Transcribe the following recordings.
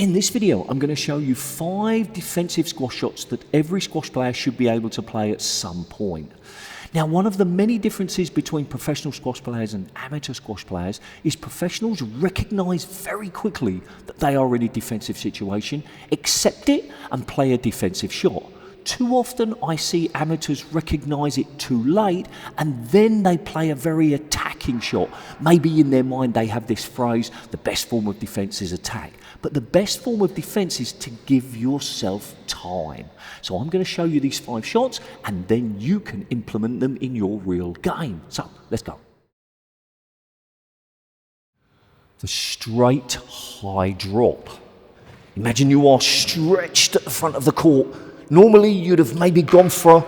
In this video, I'm going to show you 5 defensive squash shots that every squash player should be able to play at some point. Now, one of the many differences between professional squash players and amateur squash players is professionals recognise very quickly that they are in a defensive situation, accept it and play a defensive shot. Too often I see amateurs recognise it too late and then they play a very attacking shot. Maybe in their mind they have this phrase, the best form of defence is attack. But the best form of defence is to give yourself time. So I'm going to show you these 5 shots and then you can implement them in your real game. So let's go. The straight high drop. Imagine you are stretched at the front of the court. Normally you'd have maybe gone for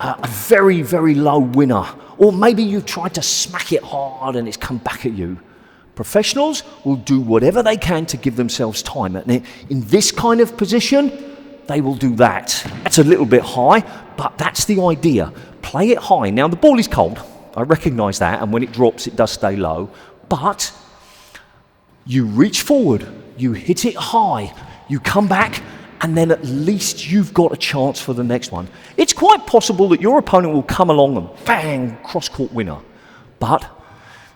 a very, very low winner. Or maybe you've tried to smack it hard and it's come back at you. Professionals will do whatever they can to give themselves time. And in this kind of position, they will do that. That's a little bit high, but that's the idea. Play it high. Now the ball is cold. I recognise that. And when it drops, it does stay low. But you reach forward, you hit it high, you come back, and then at least you've got a chance for the next one. It's quite possible that your opponent will come along and bang, cross-court winner. But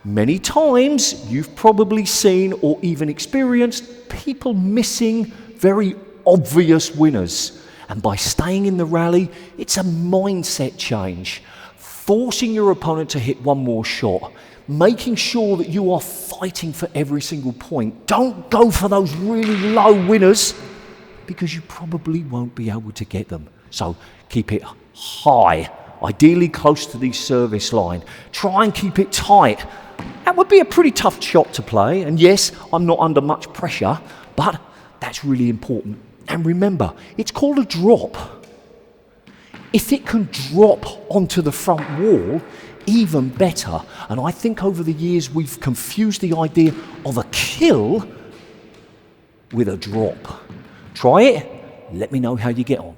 many times you've probably seen or even experienced people missing very obvious winners. And by staying in the rally, it's a mindset change. Forcing your opponent to hit one more shot. Making sure that you are fighting for every single point. Don't go for those really low winners, because you probably won't be able to get them. So keep it high, ideally close to the service line. Try and keep it tight. That would be a pretty tough shot to play, and yes, I'm not under much pressure, but that's really important. And remember, it's called a drop. If it can drop onto the front wall, even better. And I think over the years we've confused the idea of a kill with a drop. Try it, let me know how you get on.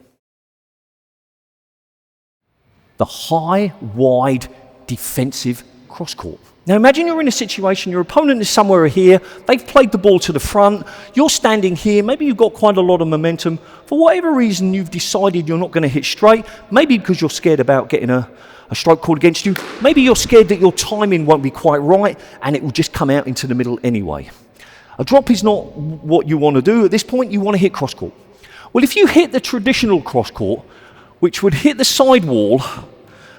The high, wide, defensive cross-court. Now imagine you're in a situation, your opponent is somewhere here, they've played the ball to the front, you're standing here, maybe you've got quite a lot of momentum. For whatever reason, you've decided you're not going to hit straight, maybe because you're scared about getting a stroke called against you, maybe you're scared that your timing won't be quite right and it will just come out into the middle anyway. A drop is not what you want to do. At this point, you want to hit cross-court. Well, if you hit the traditional cross-court, which would hit the side wall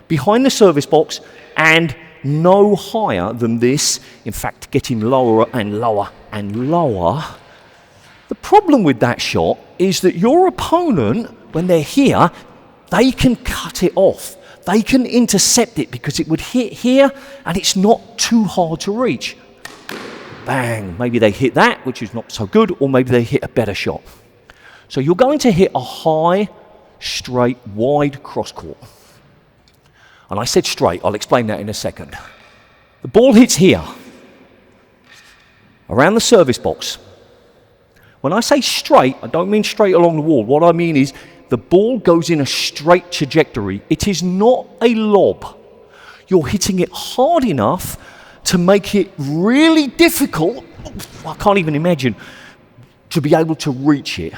behind the service box and no higher than this, in fact, getting lower and lower and lower, the problem with that shot is that your opponent, when they're here, they can cut it off. They can intercept it because it would hit here and it's not too hard to reach. Bang, maybe they hit that, which is not so good, or maybe they hit a better shot. So you're going to hit a high, straight, wide cross-court. And I said straight, I'll explain that in a second. The ball hits here, around the service box. When I say straight, I don't mean straight along the wall. What I mean is the ball goes in a straight trajectory. It is not a lob. You're hitting it hard enough to make it really difficult, I can't even imagine, to be able to reach it.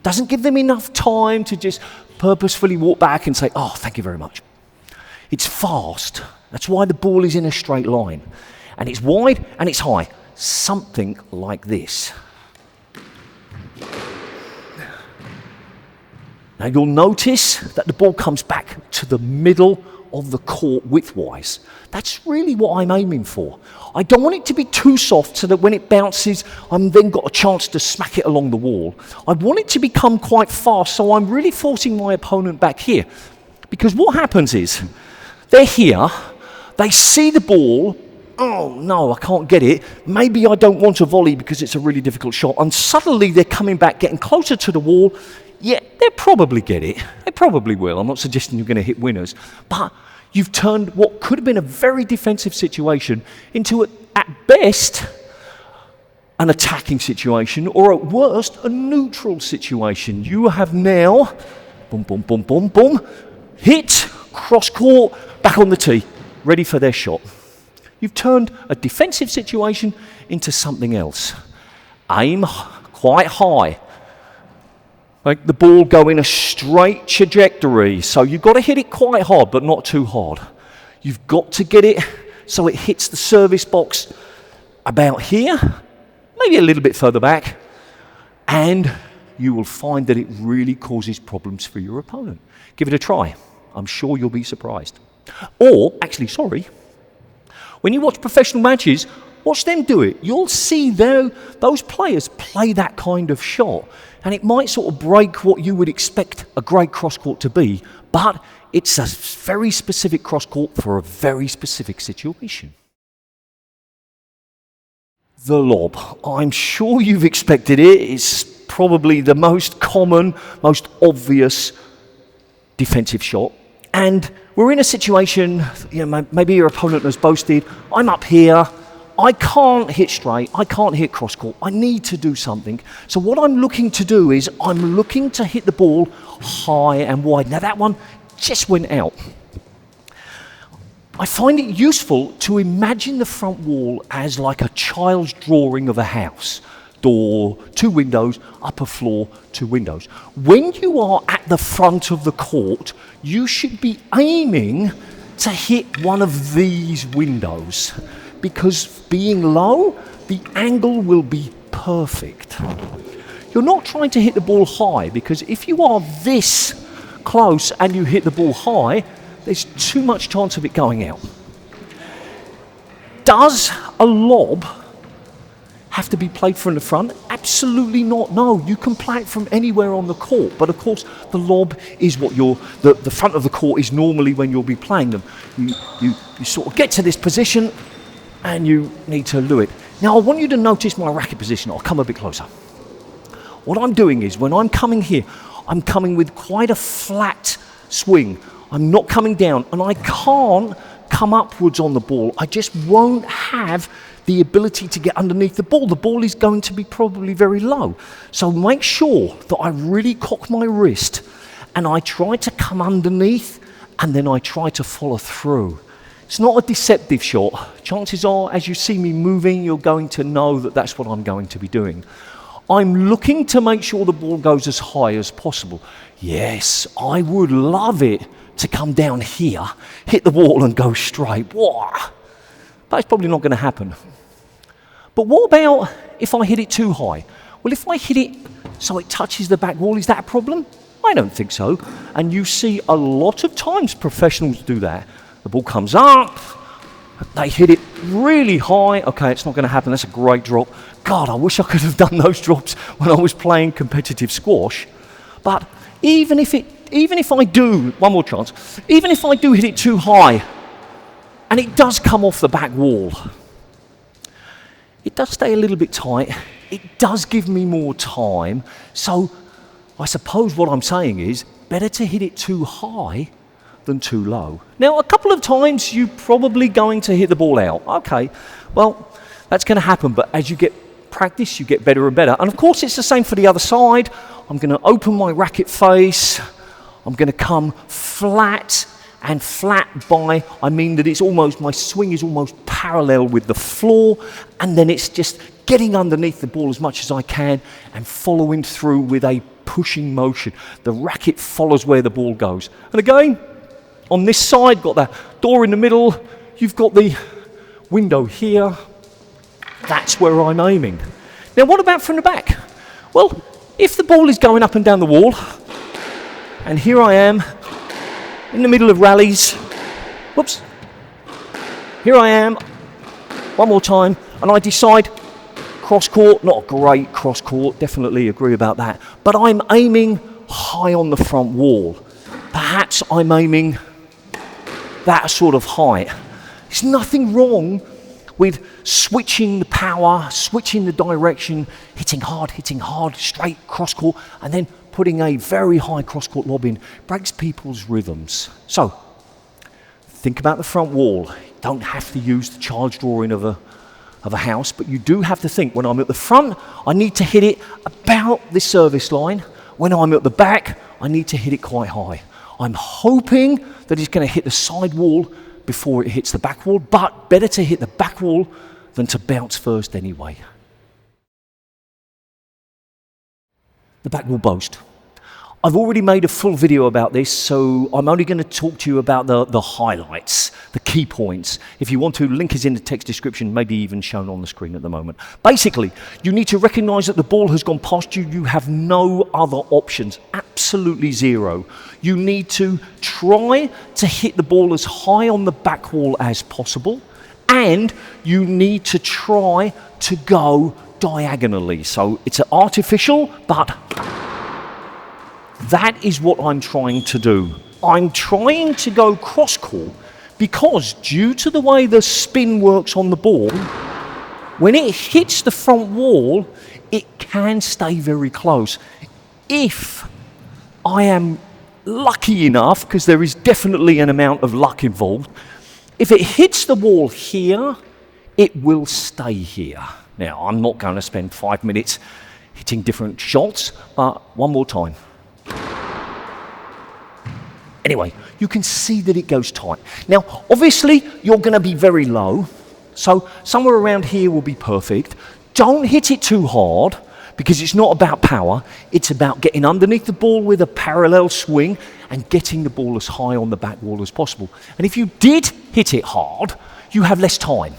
Doesn't give them enough time to just purposefully walk back and say, oh, thank you very much. It's fast. That's why the ball is in a straight line. And it's wide and it's high. Something like this. Now you'll notice that the ball comes back to the middle of the court width-wise. That's really what I'm aiming for. I don't want it to be too soft so that when it bounces, I've then got a chance to smack it along the wall. I want it to become quite fast, so I'm really forcing my opponent back here. Because what happens is, they're here, they see the ball, oh no, I can't get it, maybe I don't want to volley because it's a really difficult shot, and suddenly they're coming back, getting closer to the wall. Yeah, they'll probably get it. They probably will. I'm not suggesting you're going to hit winners. But you've turned what could have been a very defensive situation into, at best, an attacking situation, or at worst, a neutral situation. You have now, boom, boom, boom, boom, boom, hit, cross-court, back on the tee, ready for their shot. You've turned a defensive situation into something else. Aim quite high. Make the ball go in a straight trajectory. So you've got to hit it quite hard, but not too hard. You've got to get it so it hits the service box about here, maybe a little bit further back, and you will find that it really causes problems for your opponent. Give it a try. I'm sure you'll be surprised. Or, actually, sorry, when you watch professional matches, watch them do it. You'll see those players play that kind of shot, and it might sort of break what you would expect a great cross-court to be, but it's a very specific cross-court for a very specific situation. The lob. I'm sure you've expected it. It's probably the most common, most obvious defensive shot. And we're in a situation, maybe your opponent has boasted, I'm up here, I can't hit straight, I can't hit cross court, I need to do something. So what I'm looking to do is I'm looking to hit the ball high and wide. Now that one just went out. I find it useful to imagine the front wall as like a child's drawing of a house. Door, 2 windows, upper floor, 2 windows. When you are at the front of the court, you should be aiming to hit one of these windows, because being low, the angle will be perfect. You're not trying to hit the ball high, because if you are this close and you hit the ball high, there's too much chance of it going out. Does a lob have to be played from the front? Absolutely not. No, you can play it from anywhere on the court, but of course the lob is what the front of the court is normally when you'll be playing them. You sort of get to this position and you need to lure it. Now I want you to notice my racket position. I'll come a bit closer. What I'm doing is when I'm coming here, I'm coming with quite a flat swing. I'm not coming down, and I can't come upwards on the ball. I just won't have the ability to get underneath the ball. The ball is going to be probably very low. So make sure that I really cock my wrist and I try to come underneath and then I try to follow through. It's not a deceptive shot. Chances are, as you see me moving, you're going to know that that's what I'm going to be doing. I'm looking to make sure the ball goes as high as possible. Yes, I would love it to come down here, hit the wall and go straight. Whoa. But it's probably not going to happen. But what about if I hit it too high? Well, if I hit it so it touches the back wall, is that a problem? I don't think so. And you see a lot of times professionals do that. The ball comes up, they hit it really high. Okay, it's not going to happen. That's a great drop. God, I wish I could have done those drops when I was playing competitive squash. But even if I do, one more chance, even if I do hit it too high, and it does come off the back wall, it does stay a little bit tight. It does give me more time. So I suppose what I'm saying is better to hit it too high than too low. Now, a couple of times you're probably going to hit the ball out. Okay, well, that's going to happen. But as you get practice, you get better and better. And of course, it's the same for the other side. I'm going to open my racket face. I'm going to come flat, and flat by, I mean that it's almost, my swing is almost parallel with the floor, and then it's just getting underneath the ball as much as I can and following through with a pushing motion. The racket follows where the ball goes. And again, on this side, got that door in the middle, you've got the window here. That's where I'm aiming. Now, what about from the back? Well, if the ball is going up and down the wall, and here I am in the middle of rallies, whoops, here I am, one more time, and I decide cross court, not a great cross court, definitely agree about that, but I'm aiming high on the front wall. Perhaps I'm aiming that sort of height. There's nothing wrong with switching the power, switching the direction, hitting hard, straight cross court, and then putting a very high cross-court lob in. Breaks people's rhythms. So, think about the front wall. You don't have to use the child's drawing of a house, but you do have to think, when I'm at the front, I need to hit it about the service line. When I'm at the back, I need to hit it quite high. I'm hoping that it's going to hit the side wall before it hits the back wall, but better to hit the back wall than to bounce first anyway. the back wall boast. I've already made a full video about this, so I'm only going to talk to you about the highlights, the key points. If you want to, link is in the text description, maybe even shown on the screen at the moment. Basically, you need to recognise that the ball has gone past you. You have no other options, absolutely zero. You need to try to hit the ball as high on the back wall as possible, and you need to try to go diagonally. So it's artificial, but that is what I'm trying to do. I'm trying to go cross court because due to the way the spin works on the ball, when it hits the front wall, it can stay very close. If I am lucky enough, because there is definitely an amount of luck involved, if it hits the wall here, it will stay here. Now, I'm not going to spend 5 minutes hitting different shots, but one more time. Anyway, you can see that it goes tight. Now, obviously, you're going to be very low, so somewhere around here will be perfect. Don't hit it too hard, because it's not about power. It's about getting underneath the ball with a parallel swing and getting the ball as high on the back wall as possible. And if you did hit it hard, you have less time.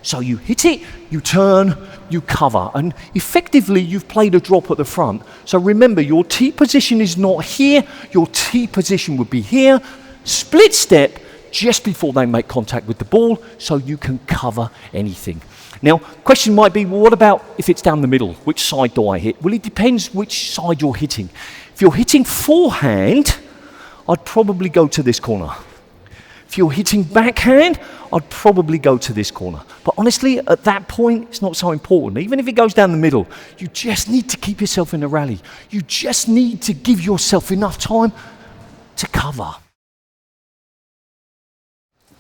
So you hit it, you turn, you cover, and effectively you've played a drop at the front. So remember, your tee position is not here, your tee position would be here, split step just before they make contact with the ball, so you can cover anything. Now, question might be, well, what about if it's down the middle? Which side do I hit? Well, it depends which side you're hitting. If you're hitting forehand, I'd probably go to this corner. If you're hitting backhand, I'd probably go to this corner. But honestly, at that point, it's not so important. Even if it goes down the middle, you just need to keep yourself in a rally. You just need to give yourself enough time to cover.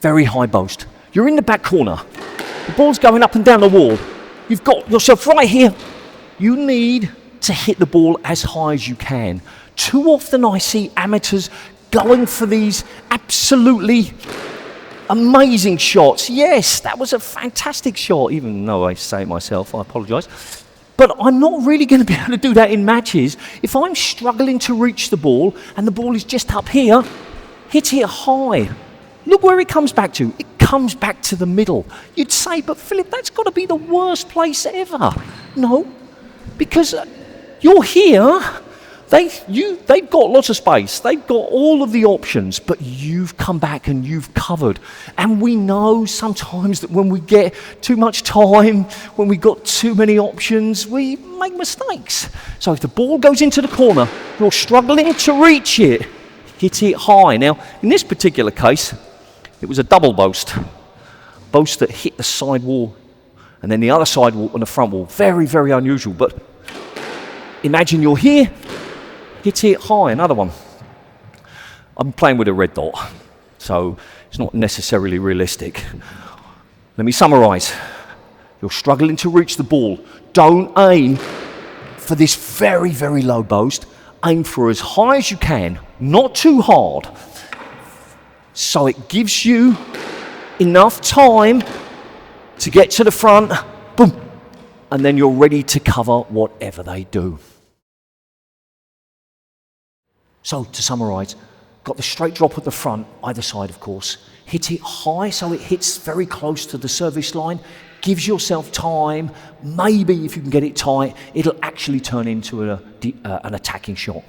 Very high boast. You're in the back corner. The ball's going up and down the wall. You've got yourself right here. You need to hit the ball as high as you can. Too often I see amateurs going for these absolutely amazing shots. Yes, that was a fantastic shot, even though I say it myself, I apologise. But I'm not really going to be able to do that in matches. If I'm struggling to reach the ball and the ball is just up here, hit it high. Look where it comes back to. It comes back to the middle. You'd say, but Philip, that's got to be the worst place ever. No, because you're here. They've got lots of space. They've got all of the options, but you've come back and you've covered. And we know sometimes that when we get too much time, when we've got too many options, we make mistakes. So if the ball goes into the corner, you're struggling to reach it, hit it high. Now, in this particular case, it was a double boast. Boast that hit the side wall and then the other side wall and the front wall. Very, very unusual, but imagine you're here, hit it high, another one. I'm playing with a red dot, so it's not necessarily realistic. Let me summarise. You're struggling to reach the ball. Don't aim for this very, very low boast. Aim for as high as you can, not too hard, so it gives you enough time to get to the front, boom, and then you're ready to cover whatever they do. So, to summarise, got the straight drop at the front, either side of course. Hit it high so it hits very close to the service line. Gives yourself time. Maybe if you can get it tight, it'll actually turn into an attacking shot.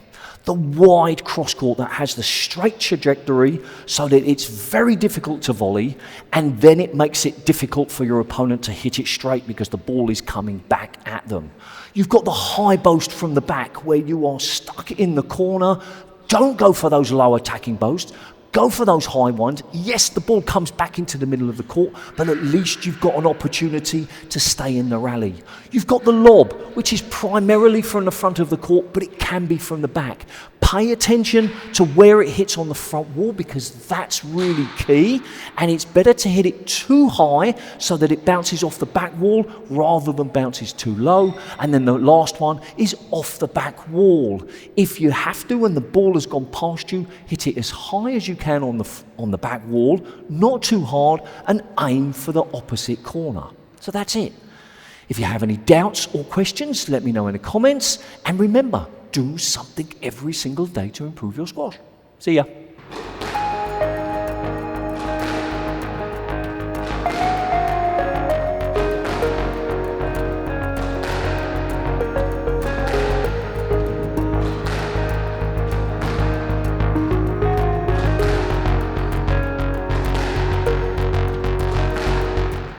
The wide cross court that has the straight trajectory so that it's very difficult to volley, and then it makes it difficult for your opponent to hit it straight because the ball is coming back at them. You've got the high boast from the back where you are stuck in the corner. Don't go for those low attacking boasts. Go for those high ones. Yes, the ball comes back into the middle of the court, but at least you've got an opportunity to stay in the rally. You've got the lob, which is primarily from the front of the court, but it can be from the back. Pay attention to where it hits on the front wall because that's really key, and it's better to hit it too high so that it bounces off the back wall rather than bounces too low. And then the last one is off the back wall. If you have to and the ball has gone past you, hit it as high as you can on the back wall, not too hard, and aim for the opposite corner. So that's it. If you have any doubts or questions, let me know in the comments, and remember, do something every single day to improve your squash. See ya.